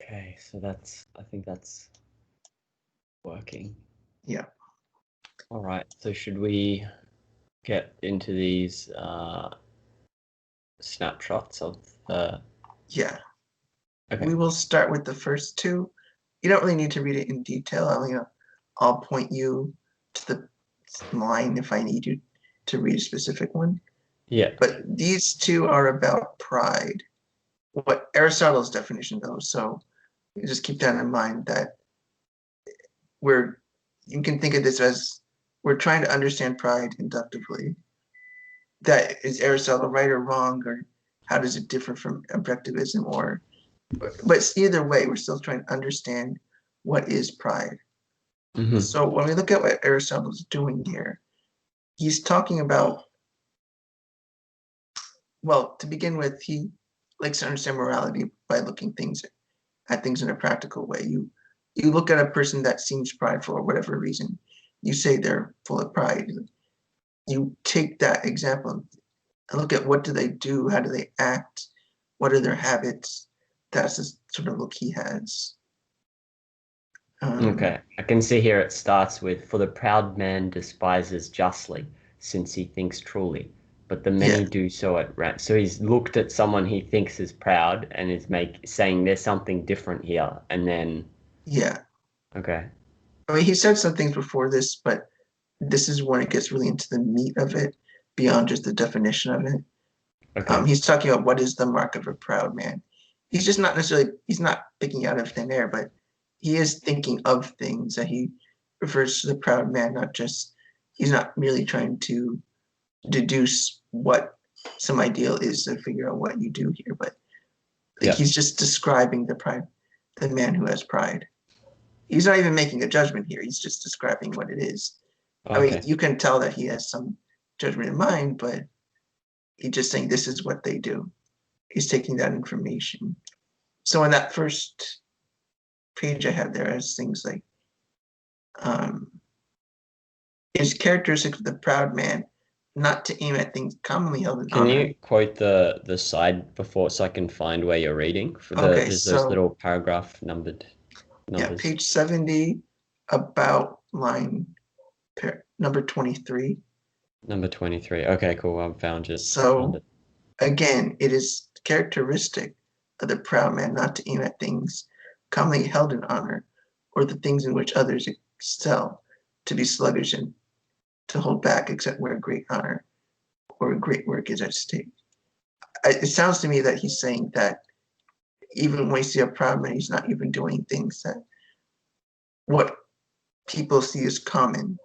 Okay, so I think that's working. Yeah. All right, so should we get into these snapshots of the... Yeah. Okay. We will start with the first two. You don't really need to read it in detail. I'll point you to the line if I need you to read a specific one. Yeah. But these two are about pride. What Aristotle's definition, though, so you just keep that in mind, that you can think of this as we're trying to understand pride inductively. That is Aristotle right or wrong, or how does it differ from objectivism, but either way, we're still trying to understand what is pride. Mm-hmm. So when we look at what Aristotle's doing here, he's talking about, well, to begin with, he likes to understand morality by looking at things in a practical way. You look at a person that seems prideful for whatever reason, you say they're full of pride. You take that example and look at what do they do, how do they act, what are their habits. That's the sort of look he has. Okay, I can see here it starts with, "For the proud man despises justly, since he thinks truly, but the many do so at random." So he's looked at someone he thinks is proud and is saying there's something different here, and then... Yeah. Okay. I mean, he said some things before this, but this is when it gets really into the meat of it, beyond just the definition of it. Okay. He's talking about what is the mark of a proud man. He's just not necessarily, he's not picking out of thin air, but he is thinking of things that he refers to the proud man, not just, he's not merely trying to deduce what some ideal is to figure out what you do here, but he's just describing the man who has pride. He's not even making a judgment here. He's just describing what it is. Okay. I mean, you can tell that he has some judgment in mind, but he's just saying this is what they do. He's taking that information. So in that first page I have there as things like, it's characteristic of the proud man not to aim at things commonly held in honor. Can you quote the side before so I can find where you're reading? There's those little paragraph numbers. Yeah, page 70, about line number 23. Number 23. Okay, cool. I found it. So again, it is characteristic of the proud man not to aim at things commonly held in honor, or the things in which others excel, to be sluggish and to hold back except where great honor or great work is at stake. It sounds to me that he's saying that even when you see a proud man, he's not even doing things that what people see as common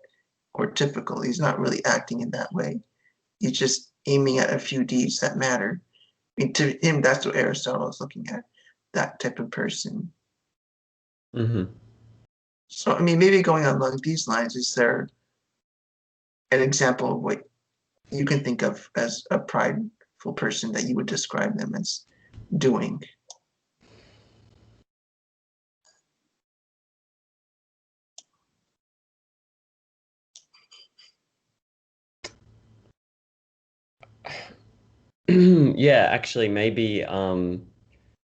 or typical. He's not really acting in that way. He's just aiming at a few deeds that matter. I mean, to him, that's what Aristotle is looking at, that type of person. Mm-hmm. So, I mean, maybe going along these lines, is there an example of what you can think of as a prideful person that you would describe them as doing? Yeah, actually, maybe I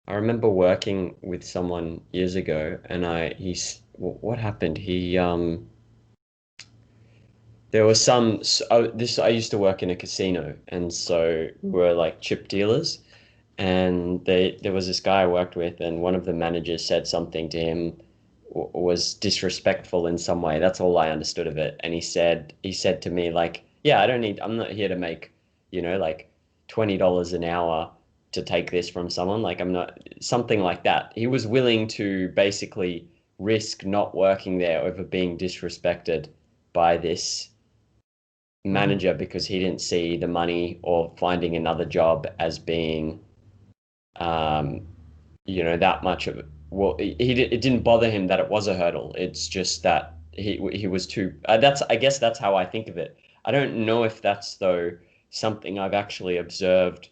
remember working with someone years ago, and what happened? There was I used to work in a casino, and so we were like chip dealers, and there was this guy I worked with, and one of the managers said something to him was disrespectful in some way. That's all I understood of it. And he said to me, like, "Yeah, I'm not here to make, like $20 an hour to take this from someone. Like, I'm not," something like that. He was willing to basically risk not working there over being disrespected by this manager because he didn't see the money or finding another job as being that much of it. Well, it didn't bother him that it was a hurdle. It's just that he was too. I guess that's how I think of it. I don't know if that's though something I've actually observed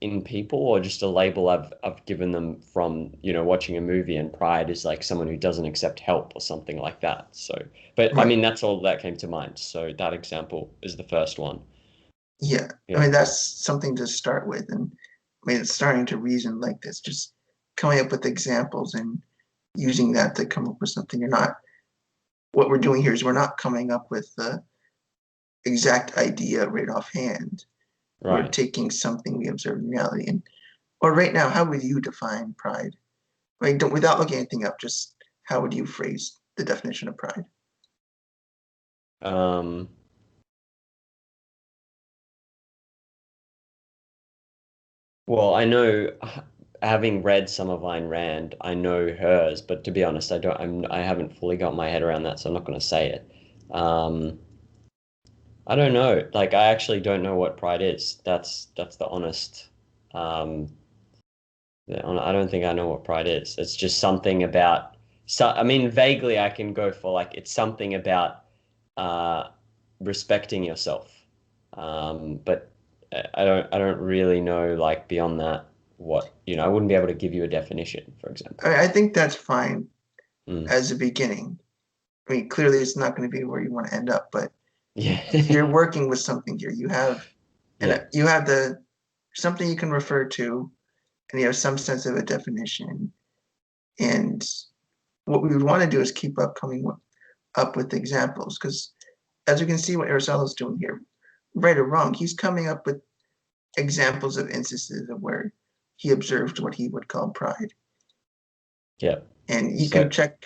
in people or just a label I've given them from watching a movie, and pride is like someone who doesn't accept help or something like that. So, but I mean that's all that came to mind. So that example is the first one. Yeah. I mean that's something to start with, and I mean it's starting to reason like this. Just coming up with examples and using that to come up with something. You're not, what we're doing here is we're not coming up with the exact idea right offhand. We're Right. taking something we observe in reality. And or right now, how would you define pride? Like, don't, without looking anything up, just how would you phrase the definition of pride? Um, well, I know, having read some of Ayn Rand, I know hers, but to be honest, I haven't fully got my head around that, so I'm not going to say it. Um, I don't know. Like, I actually don't know what pride is. That's the honest. Um, I don't think I know what pride is. It's just something about. So, I mean, vaguely, I can go for like it's something about uh, respecting yourself. But I don't really know like beyond that what, I wouldn't be able to give you a definition, for example. I think that's fine Mm. as a beginning. I mean, clearly it's not going to be where you want to end up, but Yeah. you're working with something here. You have, Yeah. and you have the something you can refer to, and you have some sense of a definition. And what we would want to do is keep up coming up with examples, because as you can see, what Aristotle's doing here, right or wrong, he's coming up with examples of instances of where he observed what he would call pride. Yeah. And you can So check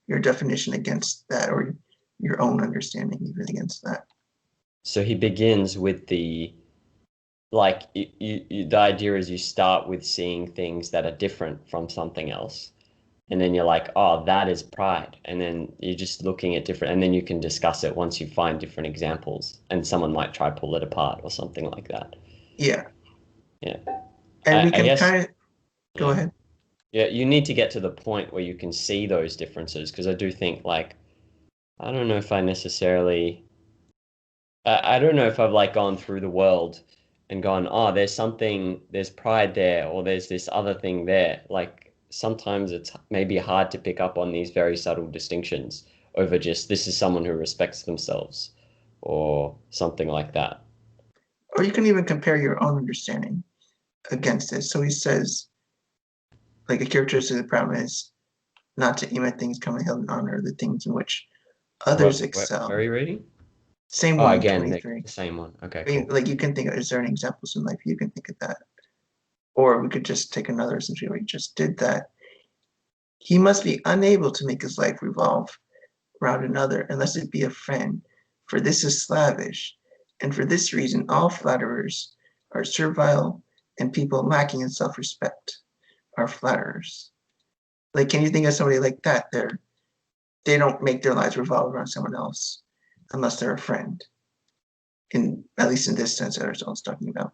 your definition against that, or your own understanding even against that. so he begins with like the idea is you start with seeing things that are different from something else. And then you're like, oh, that is pride. And then you're just looking at different, and then you can discuss it once you find different examples, and someone might try pull it apart or something like that. Yeah. Yeah. And we I can guess, kind of go yeah. ahead. Yeah, you need to get to the point where you can see those differences, because I do think like I don't know if I necessarily I don't know if I've like gone through the world and gone, oh, there's pride there, or there's this other thing there. Like sometimes it's maybe hard to pick up on these very subtle distinctions over just this is someone who respects themselves or something like that. Or you can even compare your own understanding against it. So he says, like, a characteristic of the proud man is not to aim at things commonly held in honor, the things in which others Where are excel. you reading? Same Oh, one, again, 23. the same one. Okay, I mean, cool. like, you can think of, is there any examples in life? You can think of that. Or we could just take another essentially where he just did that. He must be unable to make his life revolve around another unless it be a friend, for this is slavish. And for this reason, all flatterers are servile, and people lacking in self respect are flatterers. Like, can you think of somebody like that? They don't make their lives revolve around someone else unless they're a friend. In at least in this sense that Aristotle's talking about.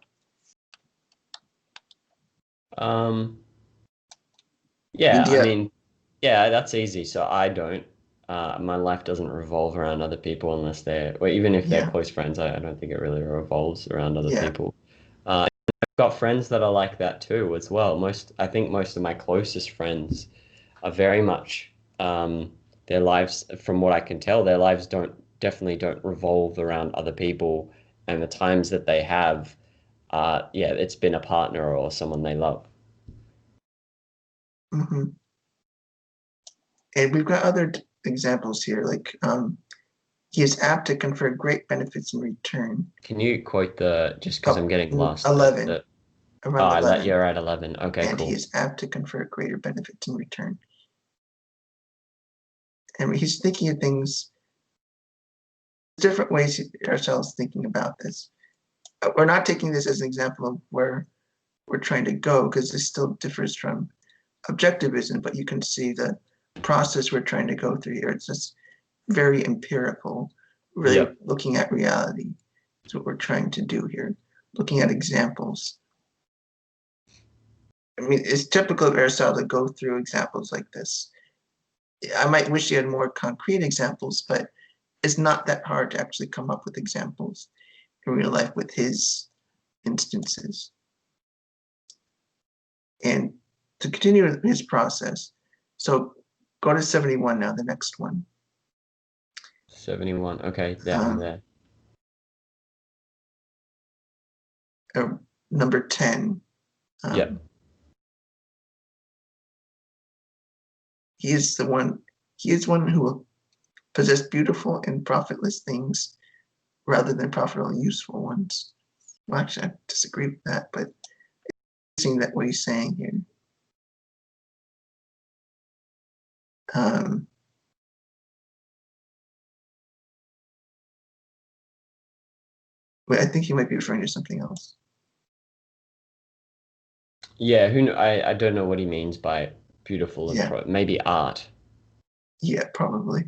Um, I mean, yeah, I yeah, mean, yeah, that's easy. So I don't. My life doesn't revolve around other people unless well, even if they're yeah, close friends, I don't think it really revolves around other yeah. people. I've got friends that are like that too, as well. I think most of my closest friends are very much, their lives, from what I can tell, their lives definitely don't revolve around other people, and the times that they have, yeah, it's been a partner or someone they love. Hmm. And we've got other examples here, like he is apt to confer great benefits in return. Can you quote just because Oh, I'm getting lost, 11, oh, around I let 11. you're at 11. Okay, And he cool. is apt to confer greater benefits in return. And he's thinking of things, different ways Aristotle's thinking about this. We're not taking this as an example of where we're trying to go, because this still differs from objectivism, but you can see the process we're trying to go through here. It's just very empirical, really Yeah. looking at reality. That's what we're trying to do here, looking at examples. I mean, it's typical of Aristotle to go through examples like this. I might wish he had more concrete examples, but it's not that hard to actually come up with examples in real life with his instances. And to continue with his process, so go to 71 now, the next one. 71. Okay, yeah, I'm Um, there. number 10. Yeah. Um, He is the one. He is one who will possess beautiful and profitless things rather than profitable and useful ones. Well, actually, I disagree with that, but seeing that what he's saying here. But I think he might be referring to something else. Yeah, I don't know what he means by beautiful and Yeah, maybe art. yeah, probably.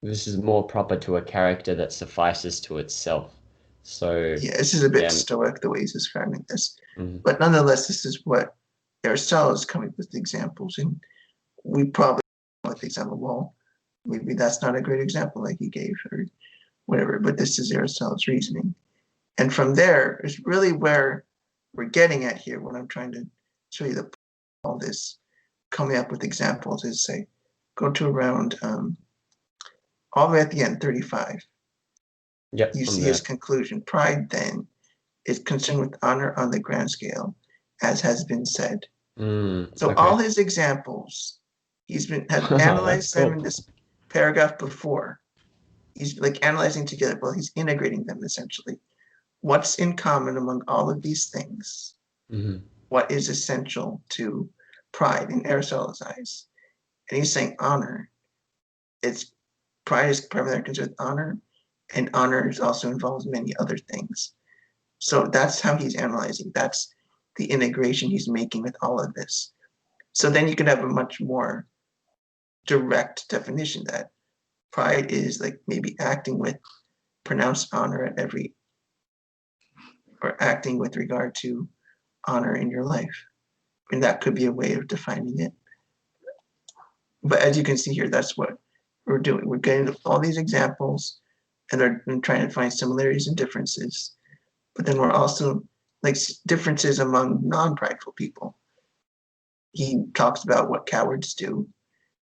This is more proper to a character that suffices to itself. So, Yeah, this is a bit yeah. stoic the way he's describing this. Mhm. But nonetheless, this is what Aristotle is coming with examples. And we probably with the example, well, maybe that's not a great example like he gave or whatever, but this is Aristotle's reasoning. And from there is really where we're getting at here, what I'm trying to show you the all this coming up with examples is say, go to around all the way at the end, 35. Yep, You I'm see his there. conclusion. Pride, then, is concerned with honor on the grand scale, as has been said. So all Okay. his examples, he's been has That's analyzed them cool. in this paragraph before. He's like analyzing together, well, he's integrating them essentially. What's in common among all of these things? Hmm. What is essential to pride in Aristotle's eyes? And he's saying honor. It's pride is primarily concerned with honor, and honor also involves many other things. So that's how he's analyzing. That's the integration he's making with all of this. So then you can have a much more direct definition that pride is like maybe acting with pronounced honor at every, or acting with regard to honor in your life. And that could be a way of defining it. But as you can see here, that's what we're doing. We're getting all these examples and they're trying to find similarities and differences. But then we're also like differences among non-prideful people. He talks about what cowards do.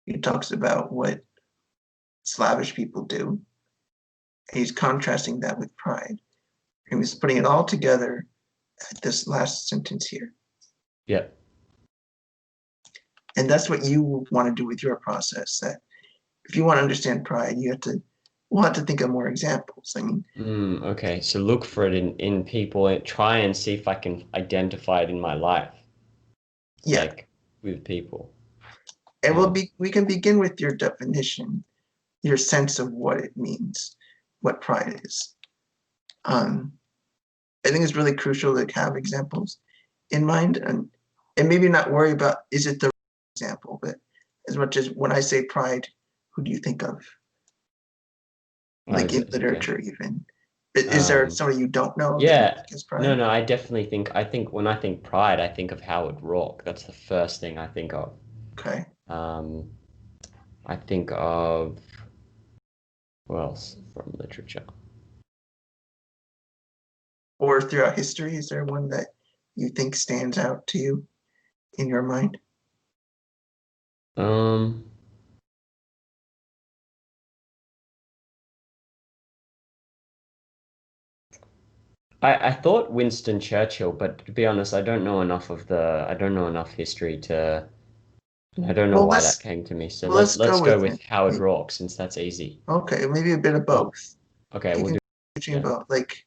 He talks about what slavish people do. And he's contrasting that with pride. And he's putting it all together at this last sentence here. Yep. And that's what you want to do with your process. That if you want to understand pride, we'll have to think of more examples. I mean, Okay, so look for it in people and try and see if I can identify it in my life, yeah. like with people. And Um, we can begin with your definition, your sense of what it means, what pride is. Um, I think it's really crucial to have examples in mind and maybe not worry about is it the right example, but as much as when I say pride, who do you think of? Like in okay. literature, even. Is there Um, somebody you don't know that you yeah. think is No, pride? no, I think when I think pride, I think of Howard Rourke. That's the first thing I think of. Okay. Um, I think of who else from literature? Or throughout history, is there one that you think stands out to you in your mind? Um, I thought Winston Churchill, but to be honest, I don't know enough history to, I don't know Well, why that came to me. So let's let's go go with it. with Howard Rourke since that's easy. Okay, maybe a bit of Cool. both. Okay, You we'll can do between yeah. both. Like,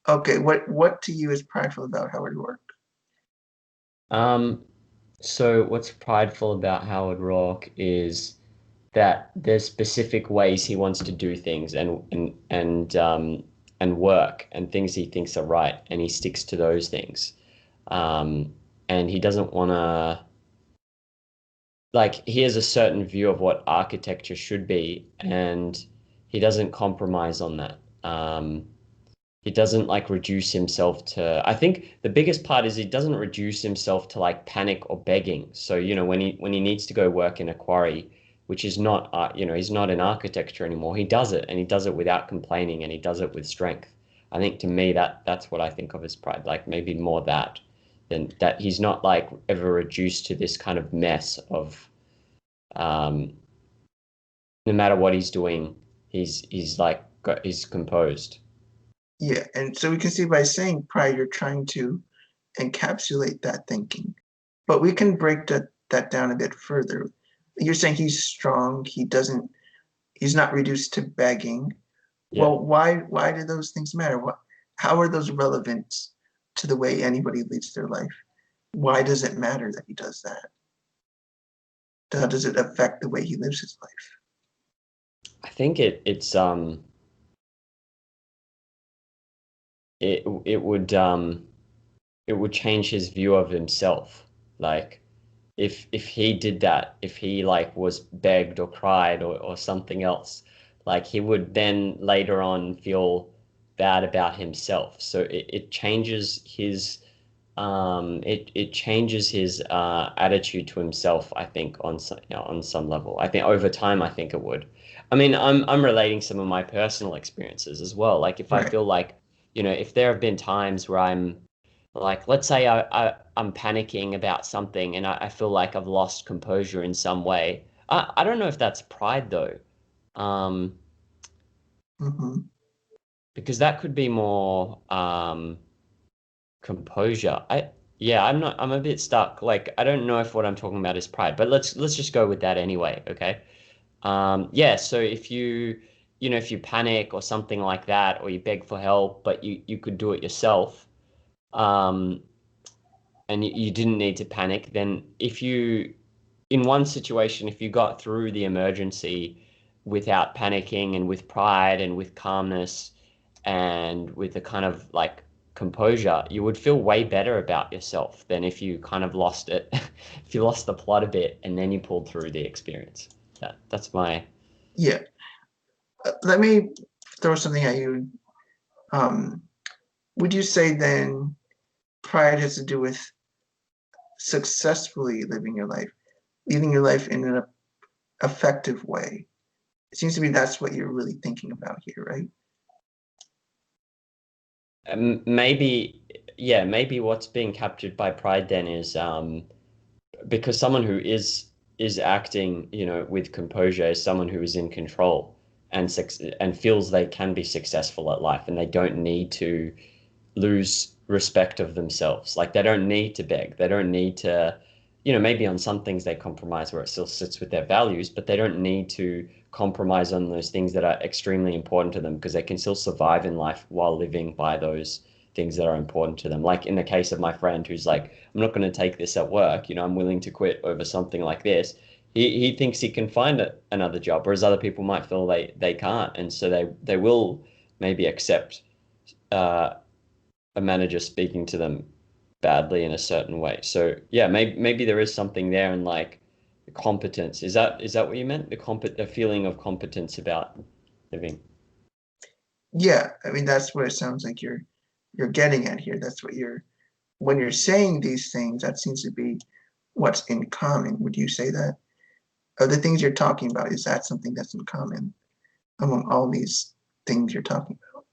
okay, what to you is prideful about Howard Rourke? Um, so what's prideful about Howard Rourke is that there's specific ways he wants to do things and work and things he thinks are right, and he sticks to those things. And he doesn't want to like he has a certain view of what architecture should be, and he doesn't compromise on that. He doesn't like reduce himself to. I think the biggest part is he doesn't reduce himself to like panic or begging. So, when he needs to go work in a quarry, which is not, he's not in architecture anymore. He does it, and he does it without complaining, and he does it with strength. I think to me that's what I think of as pride. Like maybe more that than that he's not like ever reduced to this kind of mess of um, no matter what he's doing, he's composed. Yeah, and so we can see by saying pride, you're trying to encapsulate that thinking. But we can break that down a bit further. You're saying he's strong, he's not reduced to begging. Yeah. Well, why do those things matter? How are those relevant to the way anybody leads their life? Why does it matter that he does that? How does it affect the way he lives his life? I think it would change his view of himself. Like if he did that, if he like was begged or cried or something else, like he would then later on feel bad about himself. So it changes his it changes his attitude to himself, I think, on some, on some level. I think over time, I think it would. I mean, I'm relating some of my personal experiences as well. Like if I Right. feel like, if there have been times where I'm like, let's say I'm panicking about something and I feel like I've lost composure in some way. I don't know if that's pride though, um, Mm-hmm. because that could be more composure. Yeah, I'm a bit stuck. Like I don't know if what I'm talking about is pride, but let's just go with that anyway, okay? Yeah, so if you panic or something like that, or you beg for help, but you could do it yourself, um, and you didn't need to panic, then in one situation, if you got through the emergency without panicking and with pride and with calmness and with a kind of like composure, you would feel way better about yourself than if you kind of lost it, if you lost the plot a bit and then you pulled through the experience. That's my. Yeah. Let me throw something at you. Um, would you say then pride has to do with successfully living your life in an effective way? It seems to me that's what you're really thinking about here, right? Maybe, yeah, maybe what's being captured by pride then is because someone who is acting, with composure is someone who is in control and feels they can be successful at life and they don't need to lose respect of themselves. Like they don't need to beg. They don't need to, maybe on some things they compromise where it still sits with their values, but they don't need to compromise on those things that are extremely important to them because they can still survive in life while living by those things that are important to them. Like in the case of my friend who's like, I'm not going to take this at work, I'm willing to quit over something like this. He thinks he can find another job, whereas other people might feel they can't. And so they will maybe accept uh, a manager speaking to them badly in a certain way. So yeah, maybe there is something there in like competence. Is that what you meant? The feeling of competence about living. Yeah, I mean that's what it sounds like you're getting at here. That's what you're when you're saying these things, that seems to be what's in common. Would you say that? Of the things you're talking about, is that something that's in common among all these things you're talking about?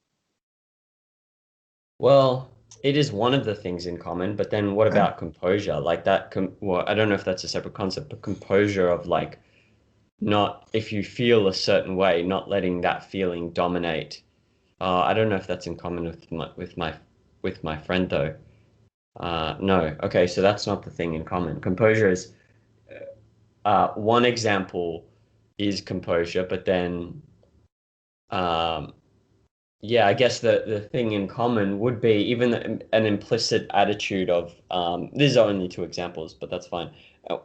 Well, it is one of the things in common, but then what Okay. about composure? Like that, well, I don't know if that's a separate concept, but composure of like not if you feel a certain way, not letting that feeling dominate. I don't know if that's in common with my friend though. No. Okay, so that's not the thing in common. Composure is one example is composure, but then um, yeah, I guess the thing in common would be even an implicit attitude of these are only two examples, but that's fine.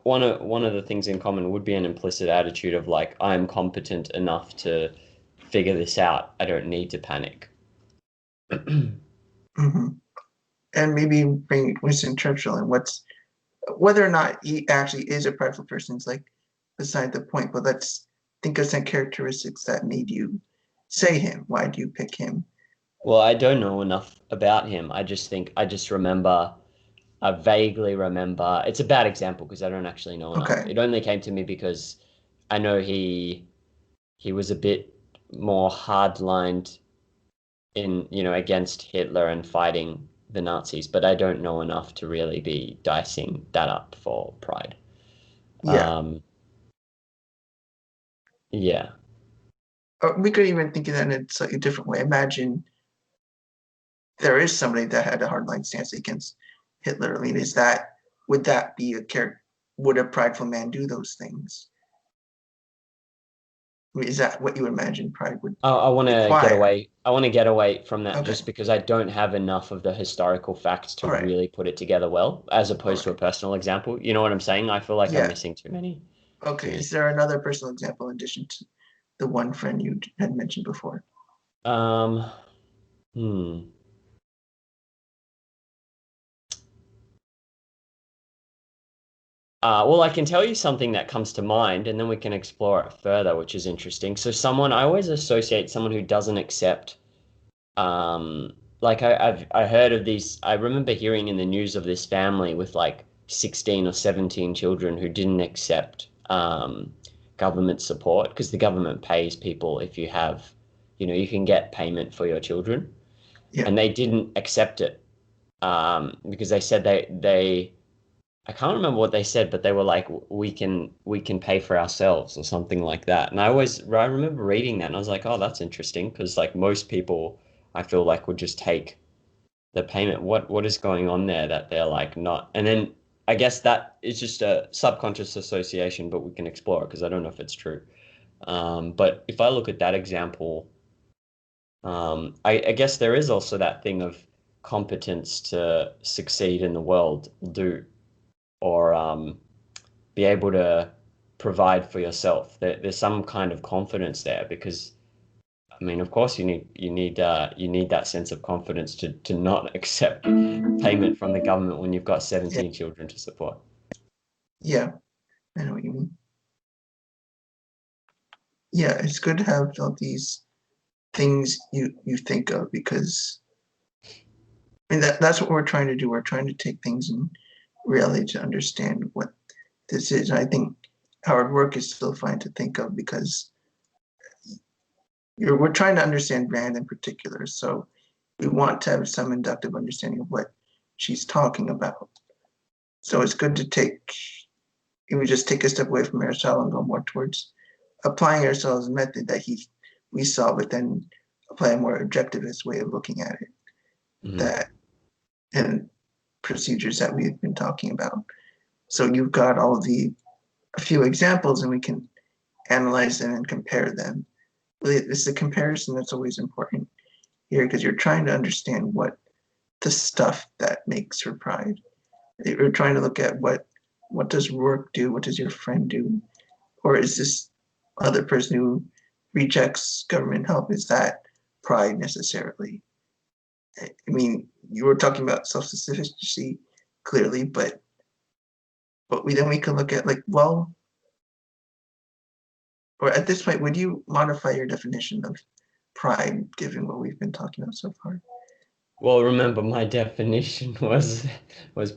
One of the things in common would be an implicit attitude of like I'm competent enough to figure this out. I don't need to panic. Hmm. And maybe bring Winston Churchill and whether or not he actually is a prideful person is like beside the point. But let's think of some characteristics that made you say him. Why do you pick him? Well, I don't know enough about him. I just remember, I vaguely remember. It's a bad example because I don't actually know enough. Okay. It only came to me because I know he was a bit more hard-lined against Hitler and fighting the Nazis, but I don't know enough to really be dicing that up for pride. Yeah. Um, yeah. We could even think of that in a slightly different way. Imagine there is somebody that had a hardline stance against Hitler. I mean, would that be a character? Would a prideful man do those things? I mean, is that what you imagine pride would I want to get require? away. I want to get away from that Okay, just because I don't have enough of the historical facts to all right, really put it together well, as all opposed to a right. personal example. You know what I'm saying? I feel like I'm Yeah, missing too many. Too okay. many. Is there another personal example in addition to the one friend you had mentioned before? Um, hmm. Well, I can tell you something that comes to mind, and then we can explore it further, which is interesting. So, I always associate someone who doesn't accept, like I heard of these. I remember hearing in the news of this family with like 16 or 17 children who didn't accept government support because the government pays people if you have, you can get payment for your children, Yeah, and they didn't accept it because they said they I can't remember what they said, but they were like, we can pay for ourselves or something like that. And I remember reading that and I was like, oh, that's interesting because like most people I feel like would just take the payment. What is going on there that they're like not? And then I guess that is just a subconscious association, but we can explore it because I don't know if it's true. But if I look at that example, I guess there is also that thing of competence to succeed in the world, do or be able to provide for yourself. There's some kind of confidence there because I mean, of course, you need that sense of confidence to not accept payment from the government when you've got yeah, 17 children to support. yeah. I know what you mean. Yeah, it's good to have all these things you think of because I mean that's what we're trying to do. We're trying to take things in reality to understand what this is. And I think our work is still fine to think of because we're trying to understand Rand in particular. So we want to have some inductive understanding of what she's talking about. So it's good to we just take a step away from Aristotle and go more towards applying Aristotle's method that we saw, but then apply a more objectivist way of looking at it Mhm. that and procedures that we've been talking about. So you've got all a few examples and we can analyze them and compare them. Really, it's the comparison that's always important here because you're trying to understand what the stuff that makes her pride. You're trying to look at what does work do, what does your friend do, or is this other person who rejects government help, is that pride necessarily? I mean, you were talking about self-sufficiency clearly, but we can look at like, well, or at this point, would you modify your definition of pride given what we've been talking about so far? Well, remember my definition was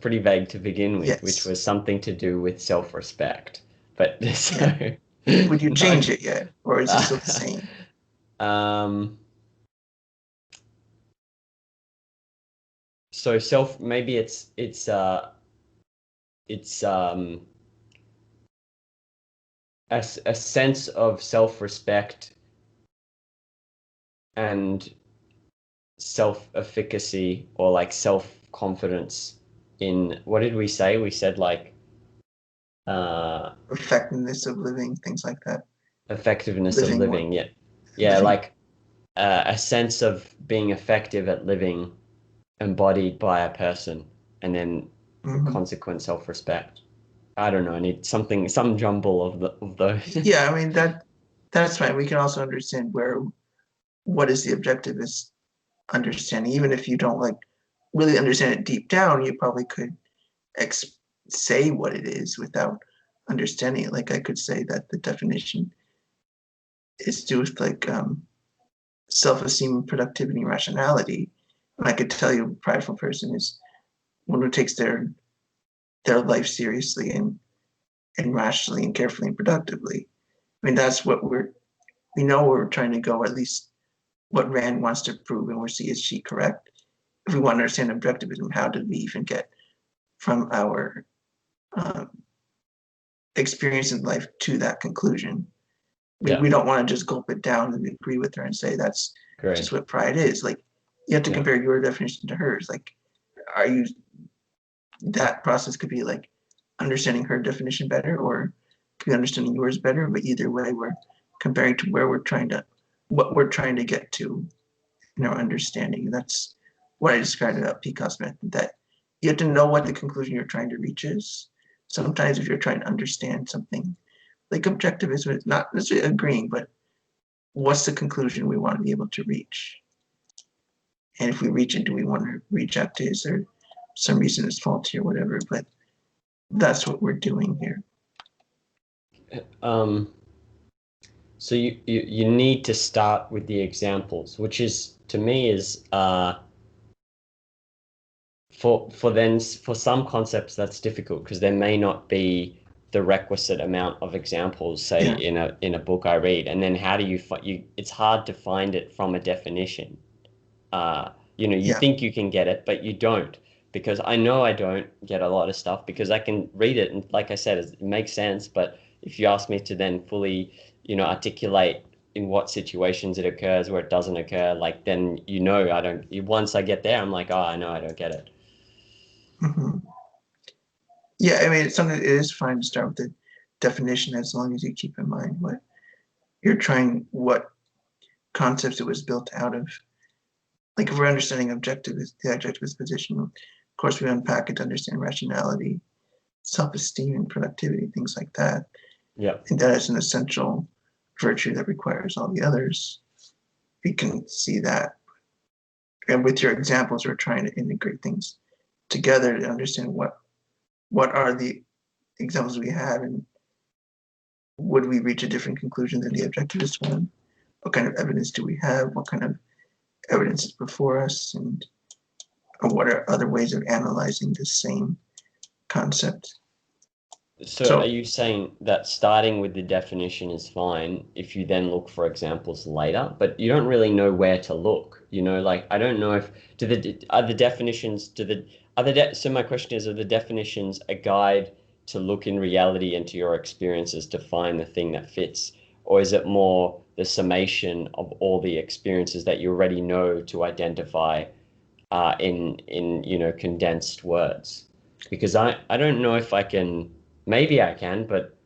pretty vague to begin with, which Yes. was something to do with self-respect. But Yeah. so Would you no, change it yet, or is it still the same? um, so self maybe it's a sense of self-respect and self-efficacy or like self-confidence in what did we say? We said like uh Effectiveness of living, things like that. effectiveness of Living well. living. Yeah. Yeah, Living. like a sense of being effective at living embodied by a person and then Mm-hmm. consequent self-respect. I don't know, I need some jumble of those. Yeah, I mean that's fine. We can also understand what is the objectivist understanding, even if you don't like really understand it deep down. You probably could ex- say what it is without understanding it. Like I could say that the definition is to do with like self-esteem, productivity, and rationality. And I could tell you a prideful person is one who takes their life seriously and rationally and carefully and productively. I mean, that's what we know where we're trying to go, or at least what Rand wants to prove, and we'll see is she correct. If we want to understand objectivism, how did we even get from our um, experience in life to that conclusion? Yeah, We don't want to just gulp it down and agree with her and say that's great. just what pride is. Like you have to Yeah. compare your definition to hers. Like, are you that process could be like understanding her definition better, or could be understanding yours better. But either way, we're comparing to what we're trying to get to in our understanding. That's what I described about Picas's method, that you have to know what the conclusion you're trying to reach is. Sometimes if you're trying to understand something, like objectivism is not necessarily agreeing, but what's the conclusion we want to be able to reach? And if we reach it, do we want to reject it? Is there some reason it's faulty or whatever? But that's what we're doing here. So you need to start with the examples, which is, to me, is for some concepts that's difficult because there may not be the requisite amount of examples, say in a book I read, and then how do you it's hard to find it from a definition. You think you can get it, but you don't, because I know I don't get a lot of stuff because I can read it and, like I said, it makes sense, but if you ask me to then fully articulate in what situations it occurs, where it doesn't occur, like, then I don't. Once I get there, I'm like, oh, I know I don't get it. Mm-hmm. Yeah, I mean, it is fine to start with the definition as long as you keep in mind what what concepts it was built out of. Like if we're understanding the objectivist position, of course we unpack it to understand rationality, self-esteem, and productivity, things like that. Yeah. And that is an essential virtue that requires all the others. We can see that. And with your examples, we're trying to integrate things together to understand what are the examples we have, and would we reach a different conclusion than the objectivist one? What kind of evidence do we have? What kind of evidence is before us? And what are other ways of analyzing the same concept? So are you saying that starting with the definition is fine if you then look for examples later, but you don't really know where to look? Like, I don't know if so my question is, are the definitions a guide to look in reality into your experiences to find the thing that fits, or is it more the summation of all the experiences that you already know to identify in condensed words? Because I don't know if I can. Maybe I can, but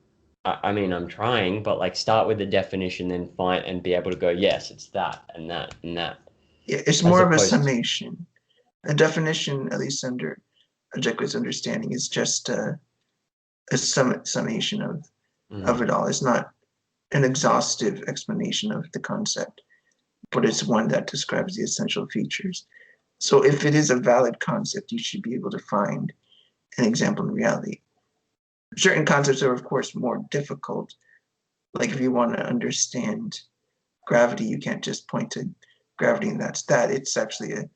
I mean, I'm trying, but like start with the definition, then find and be able to go, yes, it's that and that and that. Yeah, it's more of a summation. A definition, at least under objectivist understanding, is just a summation of it all. It's not an exhaustive explanation of the concept, but it's one that describes the essential features. So if it is a valid concept, you should be able to find an example in reality. Certain concepts are, of course, more difficult. Like if you want to understand gravity, you can't just point to gravity and that's that. It's actually a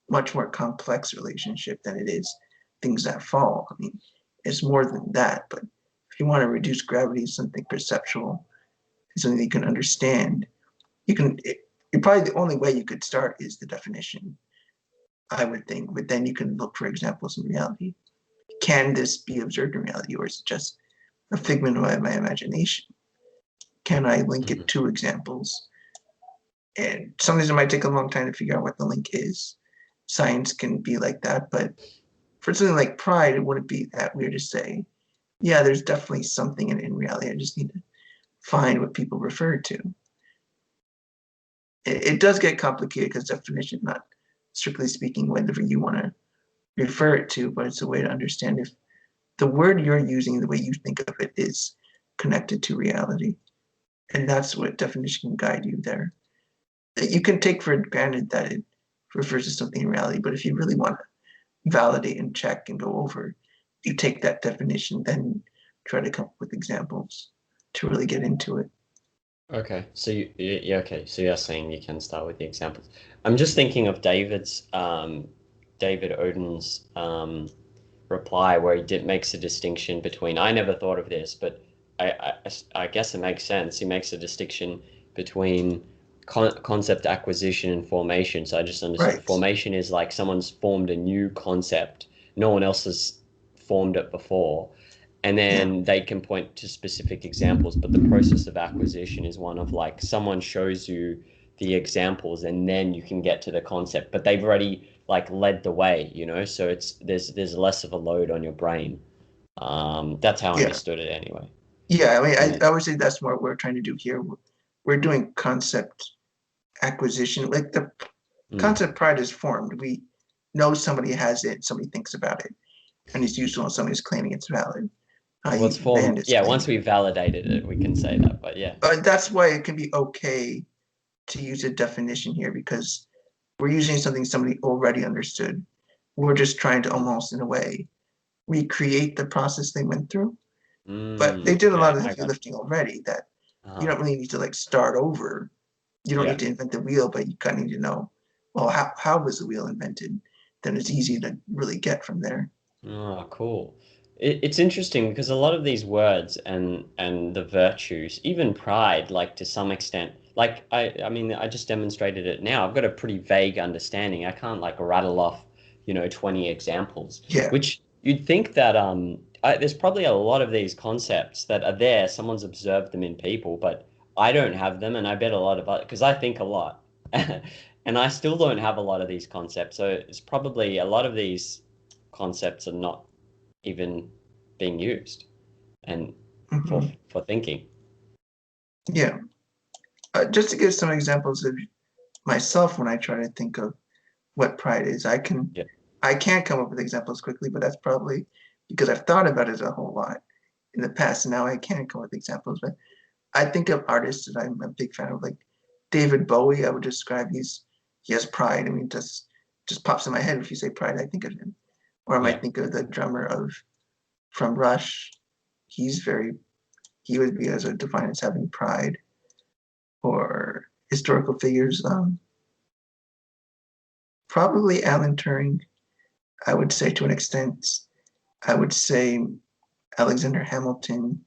much more complex relationship than it is things that fall. I mean, it's more than that. But if you want to reduce gravity to something perceptual, something you can understand, probably the only way you could start is the definition, I would think. But then you can look for examples in reality. Can this be observed in reality, or is it just a figment of my imagination? Can I link it to examples? And sometimes it might take a long time to figure out what the link is. Science can be like that, but for something like pride, it wouldn't be that weird to say, yeah, there's definitely something in reality. I just need to find what people refer to. It does get complicated because definition, not strictly speaking, whatever you want to refer it to, but it's a way to understand if the word you're using, the way you think of it, is connected to reality. And that's what definition can guide you there. You can take for granted that it refers to something in reality, but if you really want to validate and check and go over, you take that definition, then try to come up with examples to really get into it. Okay, so so you're saying you can start with the examples. I'm just thinking of David Oden's reply where he makes a distinction between. I never thought of this, but I guess it makes sense. He makes a distinction between concept acquisition and formation. So I just understood Right. Formation is like someone's formed a new concept, no one else has formed it before, and then they can point to specific examples, but the process of acquisition is one of like someone shows you the examples and then you can get to the concept, but they've already like led the way, you know, so there's less of a load on your brain. That's how I Yeah. understood it anyway. Yeah, I mean, Yeah. I would say that's what we're trying to do here. We're doing concept acquisition. Like the Mm. concept pride is formed. We know somebody has it, somebody thinks about it, and it's useful when somebody's claiming it's valid, Well, i.e. it's the band formed. is Yeah, once claiming we it. validated it, we can say that. But yeah. That's why it can be okay to use a definition here because we're using something somebody already understood. We're just trying to Mm. almost, in a way, recreate the process they went through. But they did a lot Okay, of the I heavy got lifting already that you. you Uh-huh. don't really need to like start over. You don't need Yeah. to invent the wheel, but you kind of need to know, well, how was the wheel invented? Then it's easy to really get from there. Oh, cool. It's interesting because a lot of these words and the virtues, even pride, like to some extent, like I mean, I just demonstrated it now. I've got a pretty vague understanding. I can't like rattle off, 20 examples, Yeah. which you'd think that there's probably a lot of these concepts that are there. Someone's observed them in people, but I don't have them, and I bet a lot of because I think a lot, and I still don't have a lot of these concepts. So it's probably a lot of these concepts are not even being used and for Hmm. for thinking. Yeah. Just to give some examples of myself when I try to think of what pride is, Yeah. I can't come up with examples quickly, but that's probably because I've thought about it a whole lot in the past, and now I can come up with examples. But I think of artists that I'm a big fan of, like David Bowie. I would describe he has pride. I mean, just pops in my head if you say pride, I think of him. Or I might Yeah. think of the drummer of from Rush. He's very he would be as a defined as having pride. Or historical figures, probably Alan Turing. I would say to an extent. I would say Alexander Hamilton.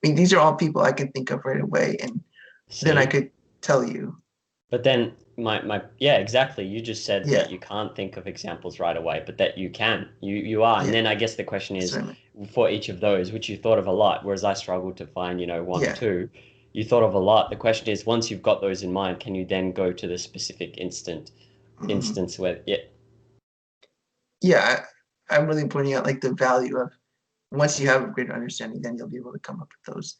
I mean, these are all people I can think of right away, and then I See? could tell you. But then my yeah, exactly. You just said Yeah, that you can't think of examples right away, but that you can. You are. And yeah, then I guess the question that's is what I meant. for each of those, which you thought of a lot, whereas I struggled to find, one or Yeah. two. You thought of a lot. The question is, once you've got those in mind, can you then go to the specific Mhm. instance where yeah, Yeah, I'm really pointing out like the value of once you have a greater understanding, then you'll be able to come up with those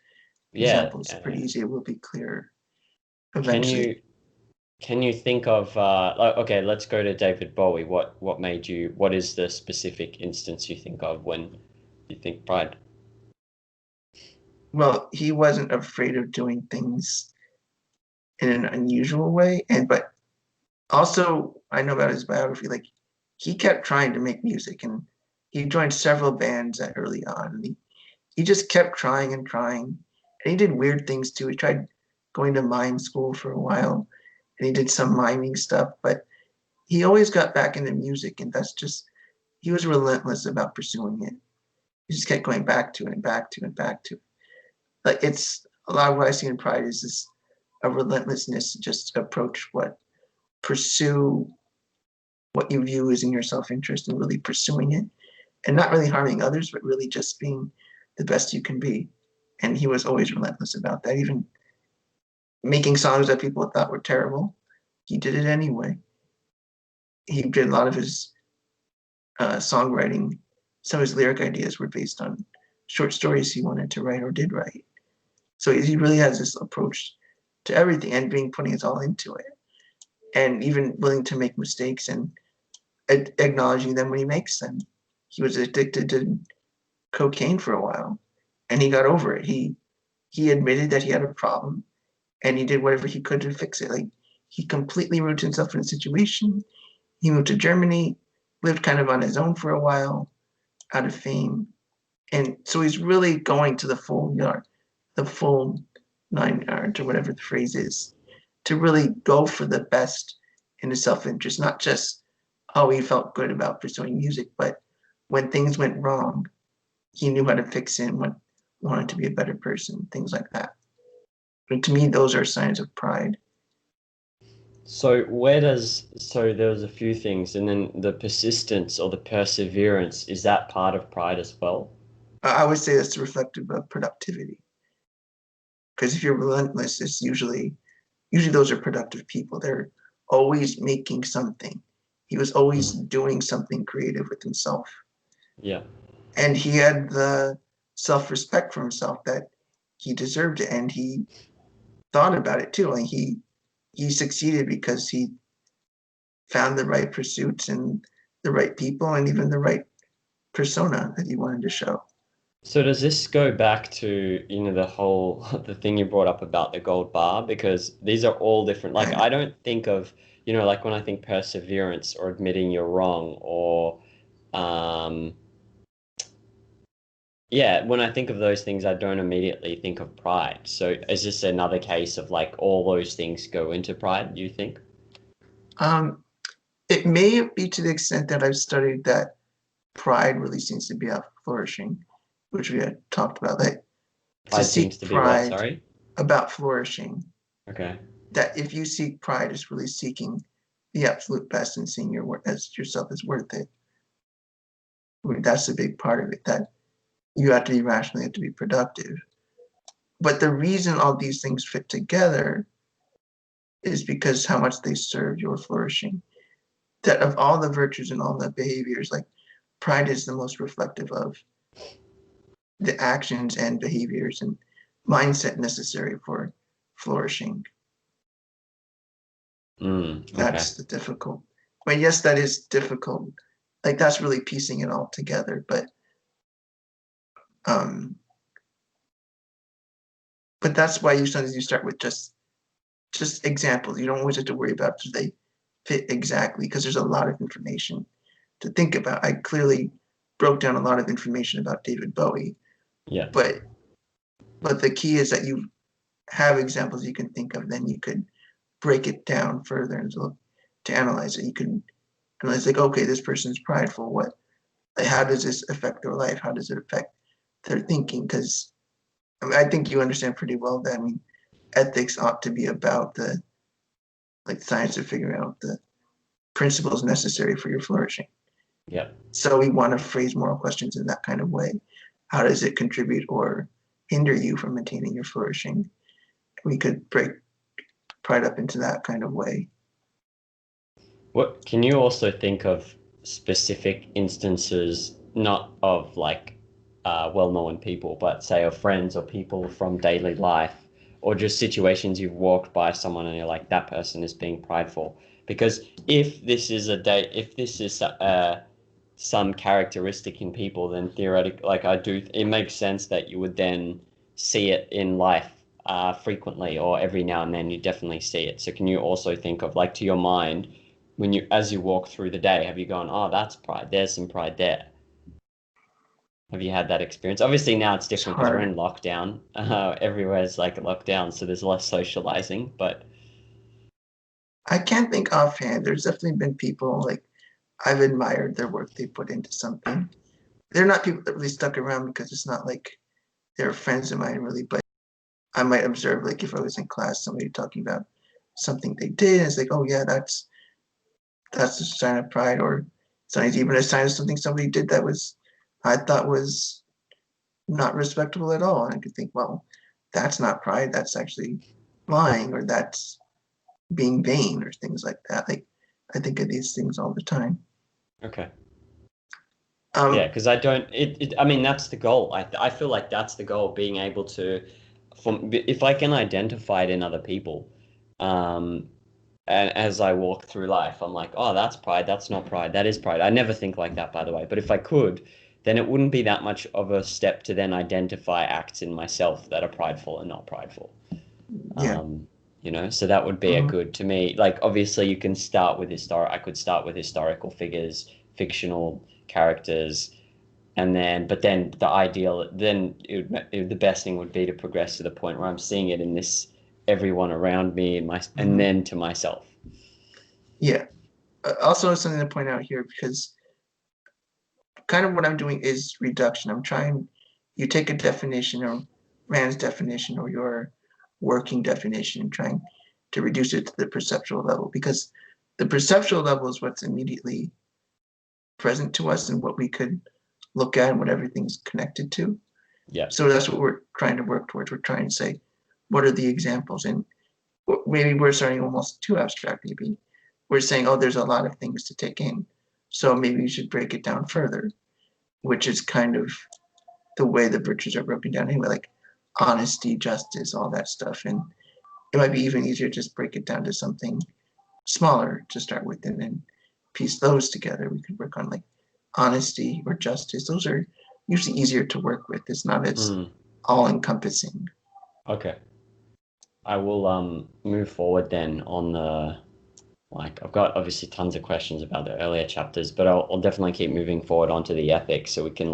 yeah, examples pretty easy. It will be clear can eventually. you Can you think of okay, let's go to David Bowie. What made you what is the specific instance you think of when you think pride? Well, he wasn't afraid of doing things in an unusual way, and but also I know about his biography, like he kept trying to make music and he joined several bands early on. And he just kept trying and trying. And he did weird things too. He tried going to mime school for a while and he did some miming stuff, but he always got back into music and that's just he was relentless about pursuing it. He just kept going back to it and back to it and back to it. Like it's a lot of what I see in Pride is this a relentlessness to just approach pursue what you view as in your self-interest and really pursuing it and not really harming others, but really just being the best you can be. And he was always relentless about that, even making songs that people thought were terrible. He did it anyway. He did a lot of his songwriting. Some of his lyric ideas were based on short stories he wanted to write or did write. So he really has this approach to everything and being putting his all into it and even willing to make mistakes and acknowledging them when he makes them. He was addicted to cocaine for a while and he got over it. He admitted that he had a problem and he did whatever he could to fix it. Like he completely rooted himself in a situation. He moved to Germany, lived kind of on his own for a while, out of fame. And so he's really going to the full yard, the full 9 yards or whatever the phrase is, to really go for the best in his self-interest, not just how he felt good about pursuing music, but when things went wrong, he knew how to fix it and wanted to be a better person, things like that. And to me, those are signs of pride. So there was a few things, and then the persistence or the perseverance, is that part of pride as well? I would say that's reflective of productivity. Because if you're relentless, it's usually those are productive people. They're always making something, He was always Mm. doing something creative with himself. Yeah. And he had the self-respect for himself that he deserved it. And he thought about it too. Like he succeeded because he found the right pursuits and the right people and even the right persona that he wanted to show. So does this go back to, the whole the thing you brought up about the gold bar? Because these are all different. Like Kind of. I don't think of, like when I think perseverance or admitting you're wrong or um yeah, when I think of those things, I don't immediately think of pride. So is this another case of like all those things go into pride, do you think? Um, it may be to the extent that I've studied that pride really seems to be about flourishing, which we had talked about. Like to Pride seems seek to be what, pride sorry? about flourishing, Okay. that if you seek pride, it's really seeking the absolute best and seeing your work as yourself as worth it. I mean, that's a big part of it. That you have to be rational, you have to be productive. But the reason all these things fit together is because how much they serve your flourishing. That of all the virtues and all the behaviors, like pride is the most reflective of the actions and behaviors and mindset necessary for flourishing. Okay. That's the difficult. I mean, yes, that is difficult. Like that's really piecing it all together. Um, but that's why you sometimes you start with just examples. You don't always have to worry about do they fit exactly because there's a lot of information to think about. I clearly broke down a lot of information about David Bowie, Yeah. but the key is that you have examples you can think of, then you could break it down further and look to analyze it. You can analyze like, okay, this person's prideful. What like, how does this affect their life? How does it affect their thinking? Because I think you understand pretty well that ethics ought to be about the like science of figuring out the principles necessary for your flourishing. Yeah. So we want to phrase moral questions in that kind of way. How does it contribute or hinder you from maintaining your flourishing? We could break pride up into that kind of way. What can you also think of specific instances, not of like well-known people, but say of friends or people from daily life, or just situations you've walked by someone and you're like, that person is being prideful? Because if this is some characteristic in people, then theoretically, like it makes sense that you would then see it in life frequently, or every now and then you definitely see it. So can you also think of like to your mind as you walk through the day, have you gone, oh, that's pride, there's some pride there? Have you had that experience? Obviously now it's It's different because we're hard. in lockdown. Everywhere's like lockdown, so there's less socializing. But I can't think offhand. There's definitely been people like I've admired their work they put into something. They're not people that really stuck around because it's not like they're friends of mine really, but I might observe like if I was in class, somebody talking about something they did, and it's like, oh yeah, that's a sign of pride, or sometimes even a sign of something somebody did that was I thought was not respectable at all. And I could think, well, that's not pride, that's actually lying, or that's being vain, or things like that. Like I think of these things all the time. okay. Yeah, Um, because I don't. I mean, that's the goal. I feel like that's the goal, being able to, if I can identify it in other people, um, and as I walk through life, I'm like, oh, that's pride. That's not pride. That is pride. I never think like that, by the way. But if I could, then it wouldn't be that much of a step to then identify acts in myself that are prideful and not prideful. yeah. Um, so that would be a Mhm. good to me. Like obviously you can start with I could start with historical figures, fictional characters, and then the ideal then the best thing would be to progress to the point where I'm seeing it in this everyone around me and Mhm. then to myself. Yeah. Also, something to point out here because kind of what I'm doing is reduction. I'm trying, you take a definition or Rand's definition or your working definition and trying to reduce it to the perceptual level because the perceptual level is what's immediately present to us and what we could look at and what everything's connected to. Yeah. So that's what we're trying to work towards. We're trying to say, what are the examples? And maybe we're starting almost too abstract, maybe. we're saying, oh, there's a lot of things to take in. So maybe you should break it down further, which is kind of the way the virtues are broken down anyway, like honesty, justice, all that stuff. And it might be even easier to just break it down to something smaller to start with and then piece those together. We could work on like honesty or justice. Those are usually easier to work with. It's not as all encompassing. Okay. I will move forward then on the I've got obviously tons of questions about the earlier chapters, but I'll definitely keep moving forward onto the ethics so we can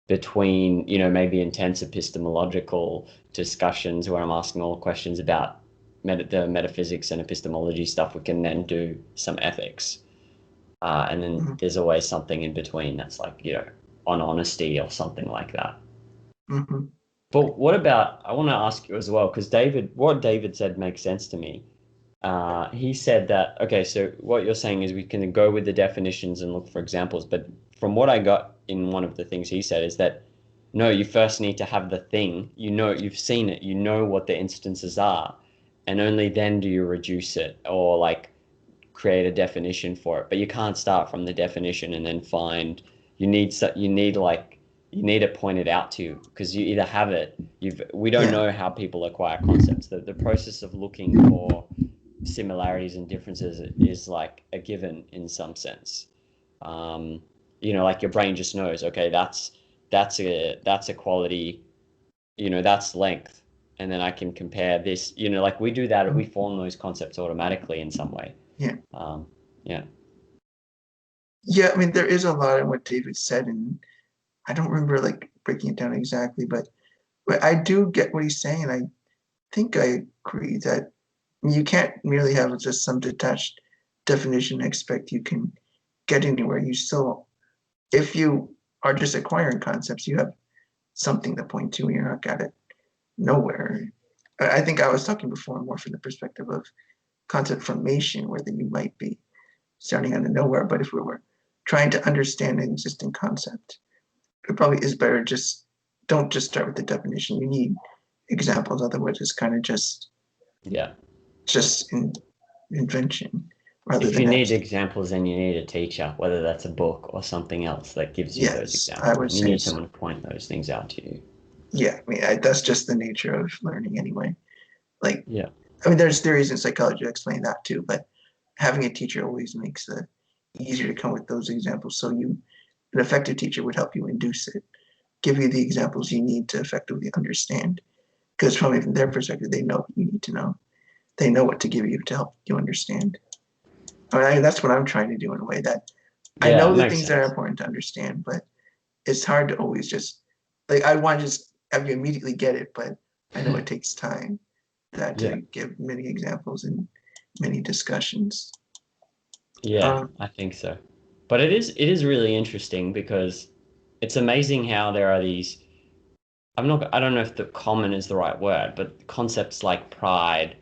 between, maybe intense epistemological discussions where I'm asking all questions about the metaphysics and epistemology stuff, we can then do some ethics. And then there's always something in between that's on honesty or something like that. Mm-hmm. But what about, I want to ask you as well, because what David said makes sense to me. He said that, okay, so what you're saying is we can go with the definitions and look for examples, but from what I got in one of the things he said is that, no, you first need to have the thing, you've seen it, you know what the instances are, and only then do you reduce it or create a definition for it. But you can't start from the definition and then find, you need it pointed out to you because you either have it, we don't know how people acquire concepts. The process of looking for similarities and differences is like a given in some sense. Your brain just knows, okay, that's a quality, that's length, and then I can compare this. We do that, we form those concepts automatically in some way. Yeah. Yeah. Yeah, I mean, there is a lot in what David said, and I don't remember breaking it down exactly, but I do get what he's saying. I think I agree that you can't merely have just some detached definition and expect you can get anywhere. You still, if you are just acquiring concepts, you have something to point to and you're not got it nowhere. I think I was talking before more from the perspective of concept formation, where then you might be starting out of nowhere. But if we were trying to understand an existing concept, it probably is better don't just start with the definition. You need examples, otherwise it's kind of just invention rather if than you need examples, then you need a teacher, whether that's a book or something else that gives you those examples. I would you say need so. someone to point those things out to you. Yeah, I mean, that's just the nature of learning anyway. I Yeah. mean, there's theories in psychology that explain that too, but having a teacher always makes it easier to come with those examples. So an effective teacher would help you induce it, give you the examples you need to effectively understand. Because from their perspective, they know what you need to know. They know what to give you to help you understand. I mean, that's what I'm trying to do in a way that I know the things that are important to understand, but it's hard to always just I want to just have you immediately get it, but I know it takes time to give many examples and many discussions. Yeah, I think so. But it is really interesting because it's amazing how there are these, I don't know if the common is the right word, but concepts like pride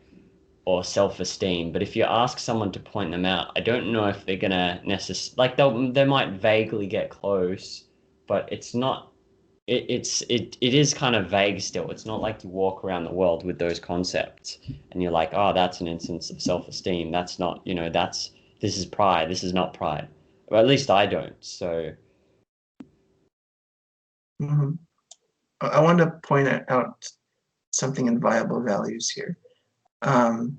or self-esteem. But if you ask someone to point them out, I don't know if they're gonna necessarily they might vaguely get close, but it's not it is kind of vague still. It's not like you walk around the world with those concepts and you're like, oh, that's an instance of self-esteem. That's not, this is pride. This is not pride. Or at least I don't. So I want to point out something in viable values here. Well,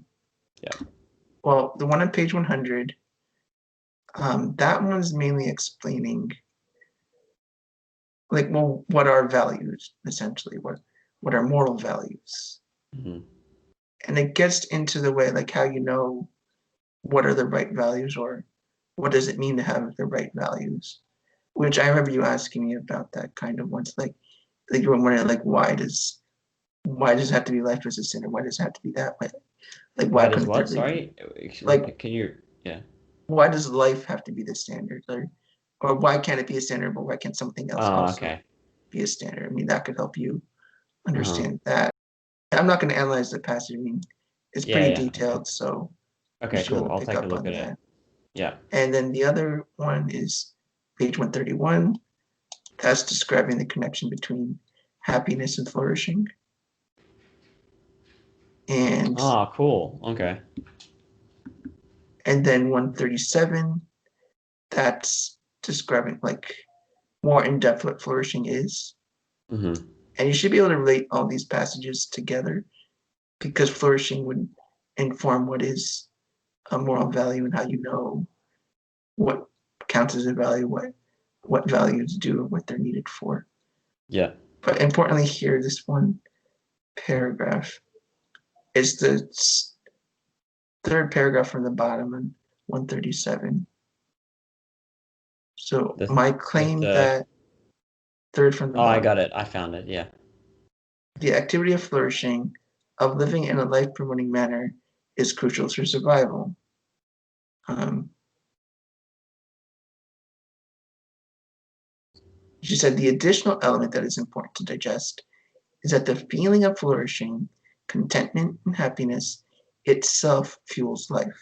the one on page 100, that one's mainly explaining what are values essentially, what are moral values. And it gets into the way how you know what are the right values or what does it mean to have the right values, which I remember you asking me about that kind of once, you were wondering why does it have to be life as a sin, or why does it have to be that way, why does what? Sorry, can you? Yeah. Why does life have to be the standard, or why can't it be a standard, but why can't something else also be a standard? I mean, that could help you understand that. I'm not going to analyze the passage. I mean, it's pretty detailed, so okay, cool. I'll take a look at it. Yeah. And then the other one is page 131. That's describing the connection between happiness and flourishing. And cool. Okay. And then 137, that's describing like more in depth what flourishing is. Mm-hmm. And you should be able to relate all these passages together because flourishing would inform what is a moral value and how you know what counts as a value, what values do, what they're needed for. Yeah. But importantly here, this one paragraph is the third paragraph from the bottom in 137. So The my the claim third. that third from the Oh, I bottom, got it. I found it. Yeah. the activity of flourishing, of living in a life promoting manner, is crucial to survival. Um, she said the additional element that is important to digest is that the feeling of flourishing, contentment, and happiness itself fuels life.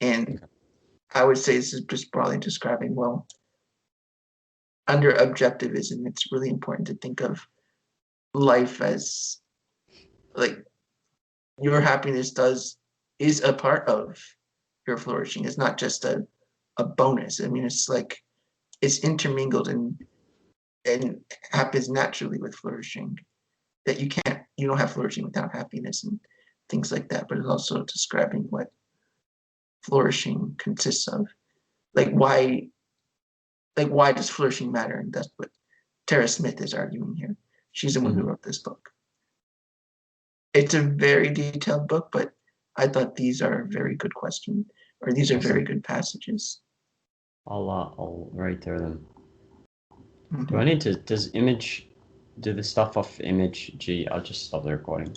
And I would say this is just broadly describing, well, under objectivism, it's really important to think of life as like your happiness is a part of your flourishing. It's not just a bonus. I mean, it's like it's intermingled and happens naturally with flourishing. That you don't have flourishing without happiness and things like that. But it's also describing what flourishing consists of. Like why does flourishing matter? And that's what Tara Smith is arguing here. She's the one who Mm-hmm. wrote this book. It's a very detailed book, but I thought these are very good questions, or these are very Awesome. good passages. I'll read through them. Do I Mhm. need to? Does image do the stuff off image? Gee, I'll just stop the recording.